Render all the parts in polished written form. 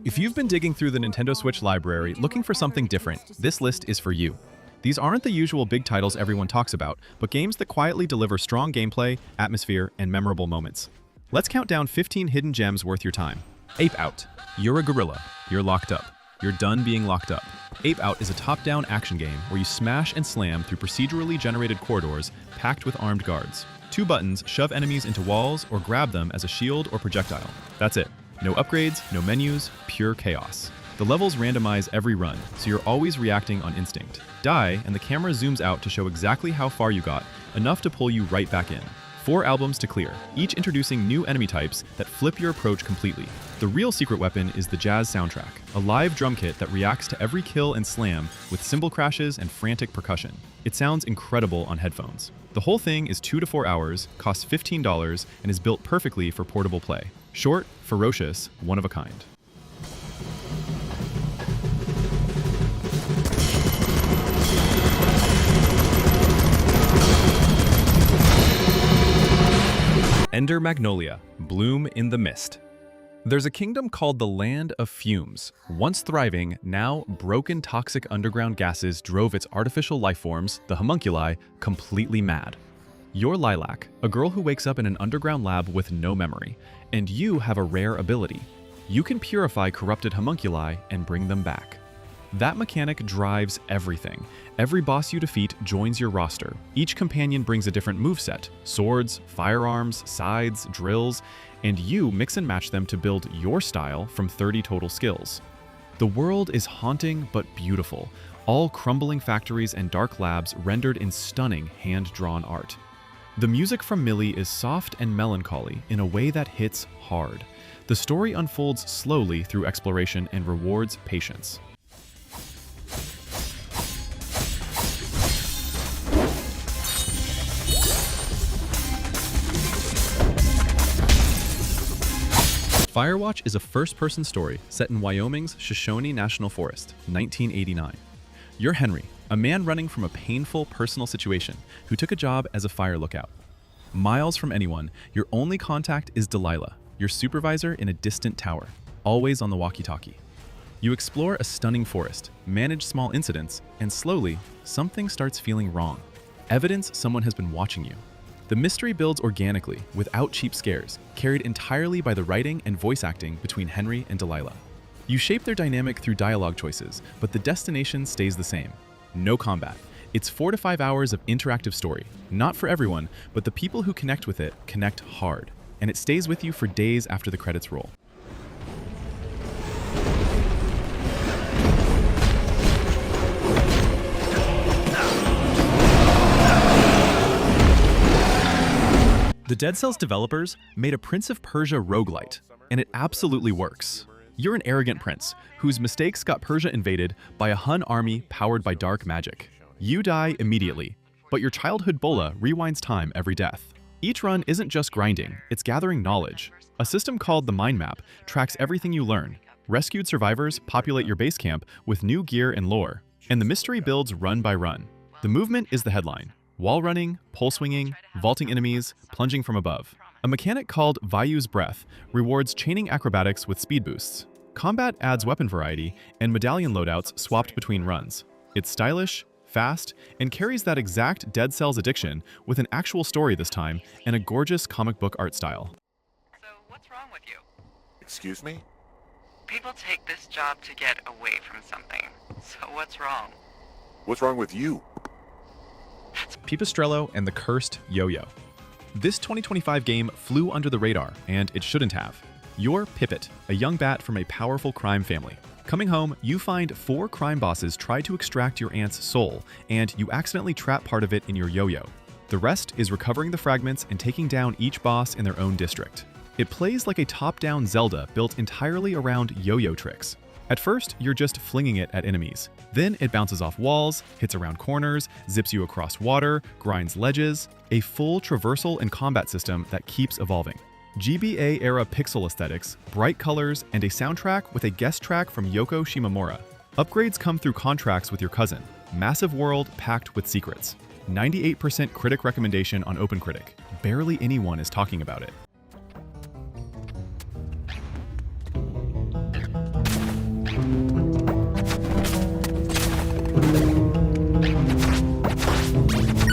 If you've been digging through the Nintendo Switch library looking for something different, this list is for you. These aren't the usual big titles everyone talks about, but games that quietly deliver strong gameplay, atmosphere, and memorable moments. Let's count down 15 hidden gems worth your time. Ape Out. You're a gorilla. You're locked up. You're done being locked up. Ape Out is a top-down action game where you smash and slam through procedurally generated corridors packed with armed guards. 2 buttons shove enemies into walls or grab them as a shield or projectile. That's it. No upgrades, no menus, pure chaos. The levels randomize every run, so you're always reacting on instinct. Die, and the camera zooms out to show exactly how far you got, enough to pull you right back in. 4 albums to clear, each introducing new enemy types that flip your approach completely. The real secret weapon is the jazz soundtrack, a live drum kit that reacts to every kill and slam with cymbal crashes and frantic percussion. It sounds incredible on headphones. The whole thing is 2 to 4 hours, costs $15, and is built perfectly for portable play. Short, ferocious, one of a kind. Ender Magnolia, Bloom in the Mist. There's a kingdom called the Land of Fumes. Once thriving, now broken toxic underground gases drove its artificial life forms, the homunculi, completely mad. You're Lilac, a girl who wakes up in an underground lab with no memory, and you have a rare ability. You can purify corrupted homunculi and bring them back. That mechanic drives everything. Every boss you defeat joins your roster. Each companion brings a different moveset: swords, firearms, scythes, drills, and you mix and match them to build your style from 30 total skills. The world is haunting but beautiful, all crumbling factories and dark labs rendered in stunning hand-drawn art. The music from Millie is soft and melancholy in a way that hits hard. The story unfolds slowly through exploration and rewards patience. Firewatch is a first-person story set in Wyoming's Shoshone National Forest, 1989. You're Henry, a man running from a painful personal situation who took a job as a fire lookout. Miles from anyone, your only contact is Delilah, your supervisor in a distant tower, always on the walkie-talkie. You explore a stunning forest, manage small incidents, and slowly, something starts feeling wrong. Evidence someone has been watching you. The mystery builds organically, without cheap scares, carried entirely by the writing and voice acting between Henry and Delilah. You shape their dynamic through dialogue choices, but the destination stays the same. No combat. It's 4 to 5 hours of interactive story. Not for everyone, but the people who connect with it connect hard. And it stays with you for days after the credits roll. The Dead Cells developers made a Prince of Persia roguelite, and it absolutely works. You're an arrogant prince, whose mistakes got Persia invaded by a Hun army powered by dark magic. You die immediately, but your childhood bola rewinds time every death. Each run isn't just grinding, it's gathering knowledge. A system called the Mind Map tracks everything you learn. Rescued survivors populate your base camp with new gear and lore, and the mystery builds run by run. The movement is the headline. Wall running, pole swinging, vaulting enemies, plunging from above. A mechanic called Vayu's Breath rewards chaining acrobatics with speed boosts. Combat adds weapon variety, and medallion loadouts swapped between runs. It's stylish, fast, and carries that exact Dead Cells addiction with an actual story this time and a gorgeous comic book art style. So what's wrong with you? Excuse me? People take this job to get away from something. So what's wrong? What's wrong with you? Pipistrello and the Cursed Yoyo. This 2025 game flew under the radar, and it shouldn't have. You're Pipit, a young bat from a powerful crime family. Coming home, you find 4 crime bosses try to extract your aunt's soul, and you accidentally trap part of it in your yo-yo. The rest is recovering the fragments and taking down each boss in their own district. It plays like a top-down Zelda built entirely around yo-yo tricks. At first, you're just flinging it at enemies. Then it bounces off walls, hits around corners, zips you across water, grinds ledges, a full traversal and combat system that keeps evolving. GBA-era pixel aesthetics, bright colors, and a soundtrack with a guest track from Yoko Shimomura. Upgrades come through contracts with your cousin. Massive world packed with secrets. 98% critic recommendation on OpenCritic. Barely anyone is talking about it.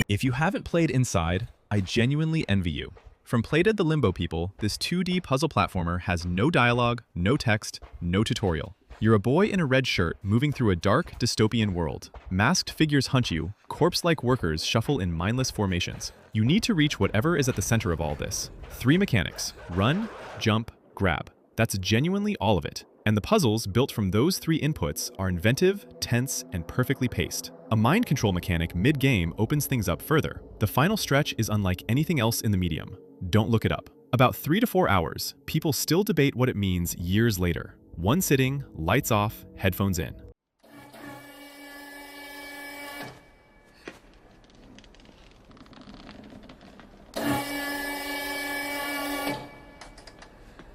If you haven't played Inside, I genuinely envy you. From Plated the Limbo people, this 2D puzzle platformer has no dialogue, no text, no tutorial. You're a boy in a red shirt moving through a dark, dystopian world. Masked figures hunt you, corpse-like workers shuffle in mindless formations. You need to reach whatever is at the center of all this. 3 mechanics: run, jump, grab. That's genuinely all of it. And the puzzles built from those 3 inputs are inventive, tense, and perfectly paced. A mind control mechanic mid-game opens things up further. The final stretch is unlike anything else in the medium. Don't look it up. About 3 to 4 hours, people still debate what it means years later. One sitting, lights off, headphones in.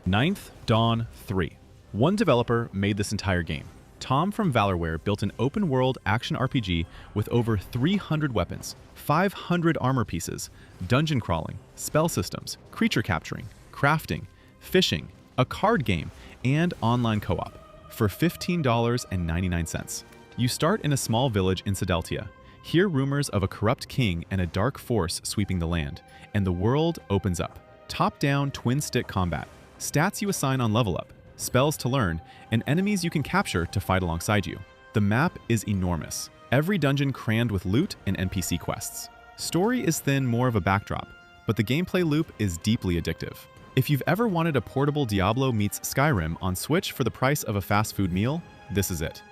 Ninth Dawn 3. One developer made this entire game. Tom from Valorware built an open-world action RPG with over 300 weapons, 500 armor pieces, dungeon crawling, spell systems, creature capturing, crafting, fishing, a card game, and online co-op for $15.99. You start in a small village in Sideltia, hear rumors of a corrupt king and a dark force sweeping the land, and the world opens up. Top-down twin-stick combat, stats you assign on level up, spells to learn, and enemies you can capture to fight alongside you. The map is enormous, every dungeon crammed with loot and NPC quests. Story is then more of a backdrop, but the gameplay loop is deeply addictive. If you've ever wanted a portable Diablo meets Skyrim on Switch for the price of a fast food meal, this is it.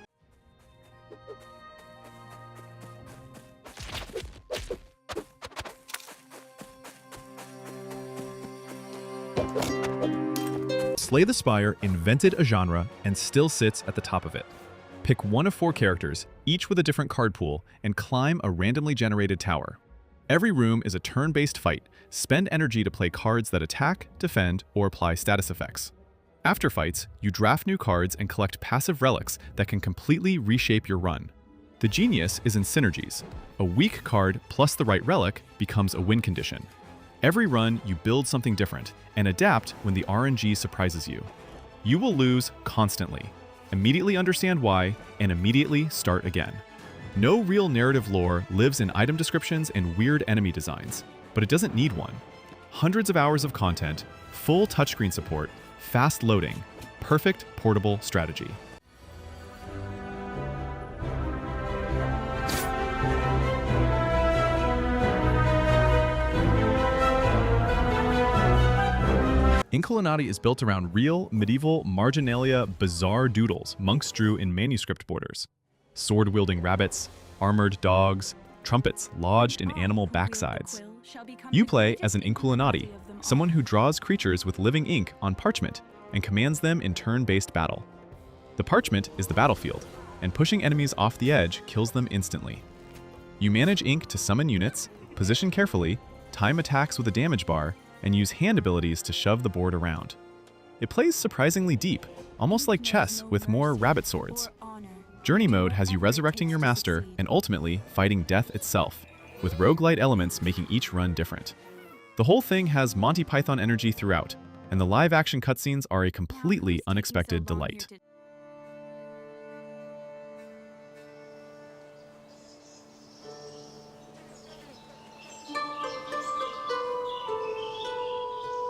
Slay the Spire invented a genre and still sits at the top of it. Pick one of 4 characters, each with a different card pool, and climb a randomly generated tower. Every room is a turn-based fight. Spend energy to play cards that attack, defend, or apply status effects. After fights, you draft new cards and collect passive relics that can completely reshape your run. The genius is in synergies. A weak card plus the right relic becomes a win condition. Every run, you build something different and adapt when the RNG surprises you. You will lose constantly, immediately understand why, and immediately start again. No real narrative lore lives in item descriptions and weird enemy designs, but it doesn't need one. Hundreds of hours of content, full touchscreen support, fast loading, perfect portable strategy. Inkulinati is built around real, medieval, marginalia, bizarre doodles monks drew in manuscript borders. Sword-wielding rabbits, armored dogs, trumpets lodged in animal backsides. You play as an Inkulinati, someone who draws creatures with living ink on parchment and commands them in turn-based battle. The parchment is the battlefield, and pushing enemies off the edge kills them instantly. You manage ink to summon units, position carefully, time attacks with a damage bar, and use hand abilities to shove the board around. It plays surprisingly deep, almost like chess with more rabbit swords. Journey mode has you resurrecting your master and ultimately fighting death itself, with roguelite elements making each run different. The whole thing has Monty Python energy throughout, and the live-action cutscenes are a completely unexpected delight.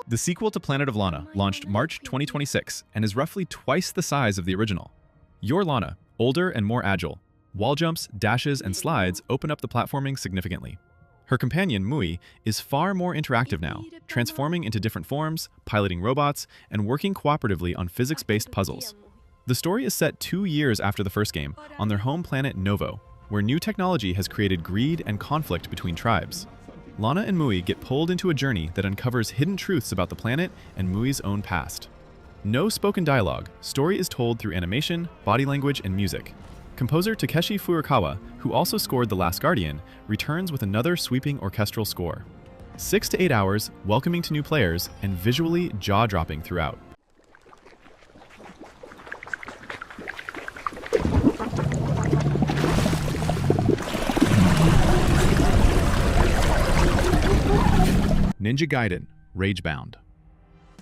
The sequel to Planet of Lana launched March 2026 and is roughly twice the size of the original. You're Lana, older and more agile. Wall jumps, dashes, and slides open up the platforming significantly. Her companion, Mui, is far more interactive now, transforming into different forms, piloting robots, and working cooperatively on physics-based puzzles. The story is set 2 years after the first game, on their home planet Novo, where new technology has created greed and conflict between tribes. Lana and Mui get pulled into a journey that uncovers hidden truths about the planet and Mui's own past. No spoken dialogue, story is told through animation, body language, and music. Composer Takeshi Furukawa, who also scored The Last Guardian, returns with another sweeping orchestral score. 6 to 8 hours, welcoming to new players, and visually jaw-dropping throughout. Ninja Gaiden, Ragebound.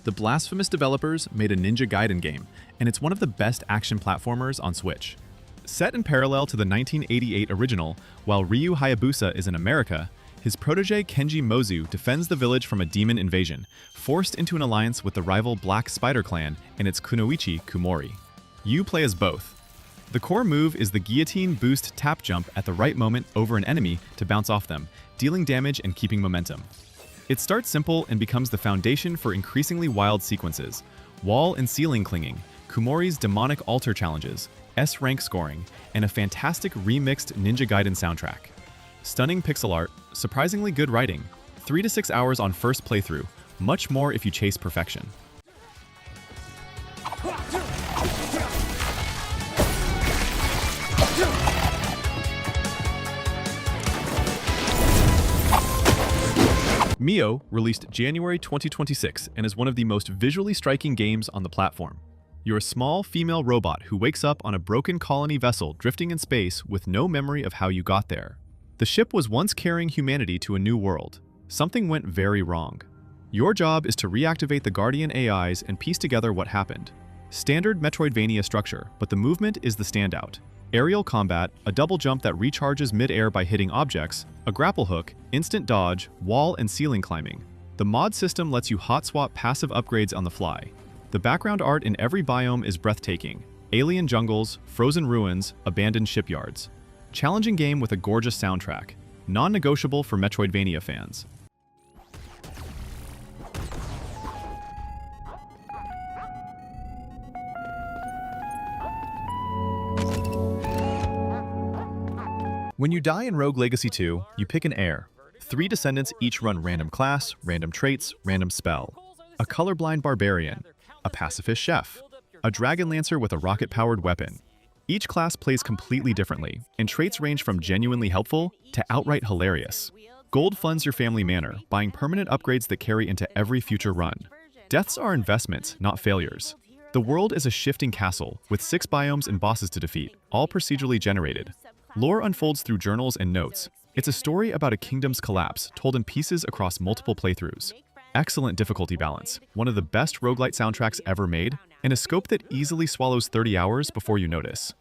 The Blasphemous developers made a Ninja Gaiden game, and it's one of the best action platformers on Switch. Set in parallel to the 1988 original, while Ryu Hayabusa is in America, his protege Kenji Mozu defends the village from a demon invasion, forced into an alliance with the rival Black Spider clan and its kunoichi Kumori. You play as both. The core move is the guillotine boost tap jump at the right moment over an enemy to bounce off them, dealing damage and keeping momentum. It starts simple and becomes the foundation for increasingly wild sequences: wall and ceiling clinging, Kumori's demonic altar challenges, S-rank scoring, and a fantastic remixed Ninja Gaiden soundtrack. Stunning pixel art, surprisingly good writing, 3 to 6 hours on first playthrough, much more if you chase perfection. Mio released January 2026 and is one of the most visually striking games on the platform. You're a small female robot who wakes up on a broken colony vessel drifting in space with no memory of how you got there. The ship was once carrying humanity to a new world. Something went very wrong. Your job is to reactivate the Guardian AIs and piece together what happened. Standard Metroidvania structure, but the movement is the standout. Aerial combat, a double jump that recharges mid-air by hitting objects, a grapple hook, instant dodge, wall and ceiling climbing. The mod system lets you hot swap passive upgrades on the fly. The background art in every biome is breathtaking. Alien jungles, frozen ruins, abandoned shipyards. Challenging game with a gorgeous soundtrack. Non-negotiable for Metroidvania fans. When you die in Rogue Legacy 2, you pick an heir. 3 descendants each run random class, random traits, random spell. A colorblind barbarian, a pacifist chef, a dragon lancer with a rocket-powered weapon. Each class plays completely differently, and traits range from genuinely helpful to outright hilarious. Gold funds your family manor, buying permanent upgrades that carry into every future run. Deaths are investments, not failures. The world is a shifting castle, with 6 biomes and bosses to defeat, all procedurally generated. Lore unfolds through journals and notes. It's a story about a kingdom's collapse, told in pieces across multiple playthroughs. Excellent difficulty balance, one of the best roguelite soundtracks ever made, and a scope that easily swallows 30 hours before you notice.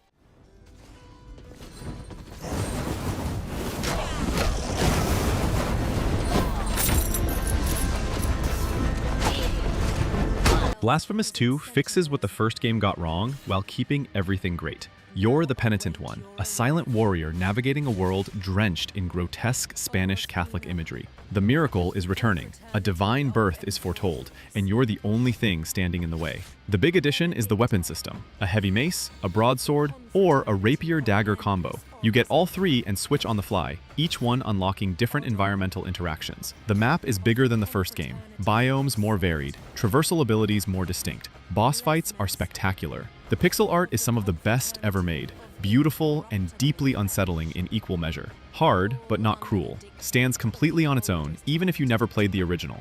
Blasphemous 2 fixes what the first game got wrong while keeping everything great. You're the penitent one, a silent warrior navigating a world drenched in grotesque Spanish Catholic imagery. The miracle is returning, a divine birth is foretold, and you're the only thing standing in the way. The big addition is the weapon system, a heavy mace, a broadsword, or a rapier-dagger combo. You get all 3 and switch on the fly, each one unlocking different environmental interactions. The map is bigger than the first game, biomes more varied, traversal abilities more distinct. Boss fights are spectacular. The pixel art is some of the best ever made, beautiful and deeply unsettling in equal measure. Hard, but not cruel. Stands completely on its own, even if you never played the original.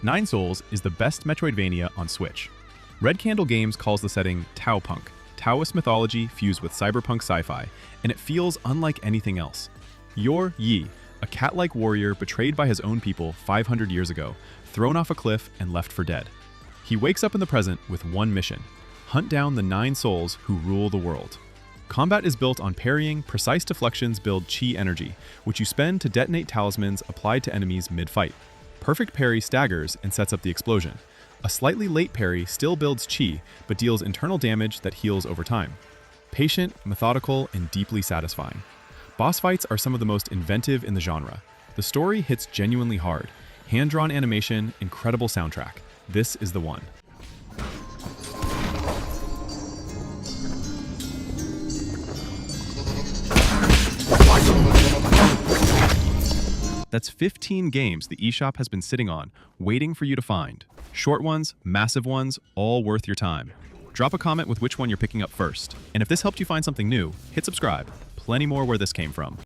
Nine Souls is the best Metroidvania on Switch. Red Candle Games calls the setting Tau Punk, Taoist mythology fused with cyberpunk sci-fi, and it feels unlike anything else. You're Yi, a cat-like warrior betrayed by his own people 500 years ago, thrown off a cliff and left for dead. He wakes up in the present with one mission: hunt down the 9 souls who rule the world. Combat is built on parrying, precise deflections build chi energy, which you spend to detonate talismans applied to enemies mid-fight. Perfect parry staggers and sets up the explosion. A slightly late parry still builds chi, but deals internal damage that heals over time. Patient, methodical, and deeply satisfying. Boss fights are some of the most inventive in the genre. The story hits genuinely hard. Hand-drawn animation, incredible soundtrack. This is the one. That's 15 games the eShop has been sitting on, waiting for you to find. Short ones, massive ones, all worth your time. Drop a comment with which one you're picking up first. And if this helped you find something new, hit subscribe. Plenty more where this came from.